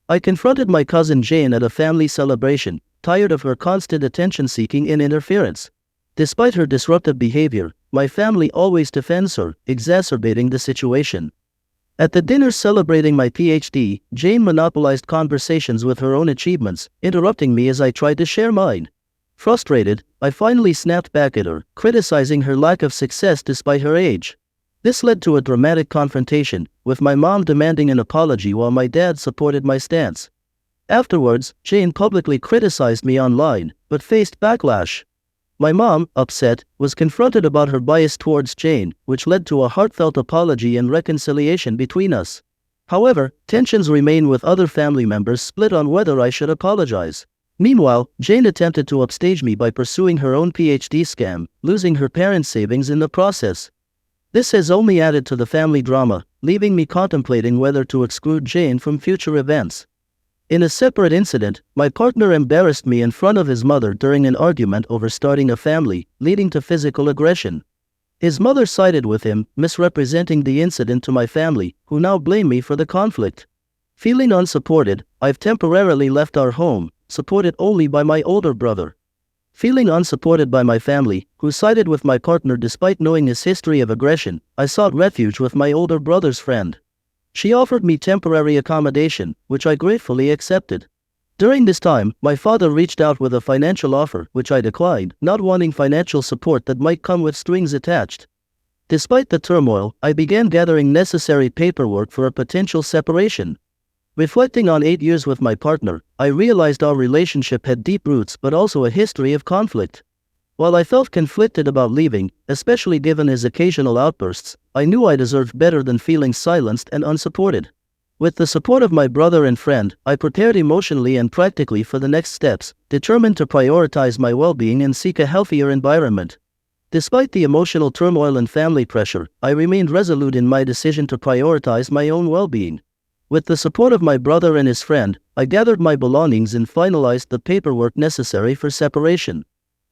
I confronted my cousin Jane at a family celebration, tired of her constant attention-seeking and interference. Despite her disruptive behavior, my family always defends her, exacerbating the situation. At the dinner celebrating my PhD, Jane monopolized conversations with her own achievements, interrupting me as I tried to share mine. Frustrated, I finally snapped back at her, criticizing her lack of success despite her age. This led to a dramatic confrontation, with my mom demanding an apology while my dad supported my stance. Afterwards, Jane publicly criticized me online, but faced backlash. My mom, upset, was confronted about her bias towards Jane, which led to a heartfelt apology and reconciliation between us. However, tensions remain with other family members split on whether I should apologize. Meanwhile, Jane attempted to upstage me by pursuing her own PhD scam, losing her parents' savings in the process. This has only added to the family drama, leaving me contemplating whether to exclude Jane from future events. In a separate incident, my partner embarrassed me in front of his mother during an argument over starting a family, leading to physical aggression. His mother sided with him, misrepresenting the incident to my family, who now blame me for the conflict. Feeling unsupported, I've temporarily left our home, supported only by my older brother. Feeling unsupported by my family, who sided with my partner despite knowing his history of aggression, I sought refuge with my older brother's friend. She offered me temporary accommodation, which I gratefully accepted. During this time, my father reached out with a financial offer, which I declined, not wanting financial support that might come with strings attached. Despite the turmoil, I began gathering necessary paperwork for a potential separation. Reflecting on 8 years with my partner, I realized our relationship had deep roots but also a history of conflict. While I felt conflicted about leaving, especially given his occasional outbursts, I knew I deserved better than feeling silenced and unsupported. With the support of my brother and friend, I prepared emotionally and practically for the next steps, determined to prioritize my well-being and seek a healthier environment. Despite the emotional turmoil and family pressure, I remained resolute in my decision to prioritize my own well-being. With the support of my brother and his friend, I gathered my belongings and finalized the paperwork necessary for separation.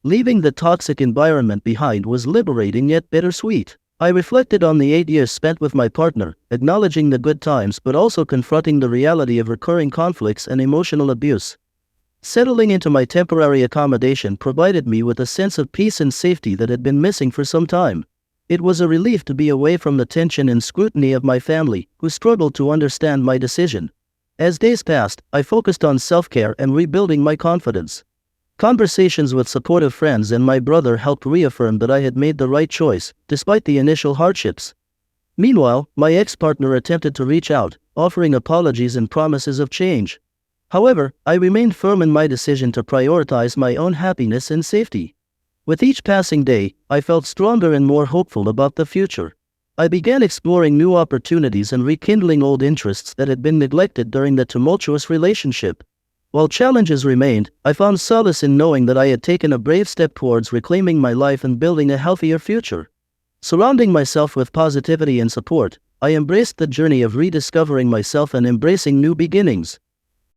Leaving the toxic environment behind was liberating yet bittersweet. I reflected on the 8 years spent with my partner, acknowledging the good times but also confronting the reality of recurring conflicts and emotional abuse. Settling into my temporary accommodation provided me with a sense of peace and safety that had been missing for some time. It was a relief to be away from the tension and scrutiny of my family, who struggled to understand my decision. As days passed, I focused on self-care and rebuilding my confidence. Conversations with supportive friends and my brother helped reaffirm that I had made the right choice, despite the initial hardships. Meanwhile, my ex-partner attempted to reach out, offering apologies and promises of change. However, I remained firm in my decision to prioritize my own happiness and safety. With each passing day, I felt stronger and more hopeful about the future. I began exploring new opportunities and rekindling old interests that had been neglected during the tumultuous relationship. While challenges remained, I found solace in knowing that I had taken a brave step towards reclaiming my life and building a healthier future. Surrounding myself with positivity and support, I embraced the journey of rediscovering myself and embracing new beginnings.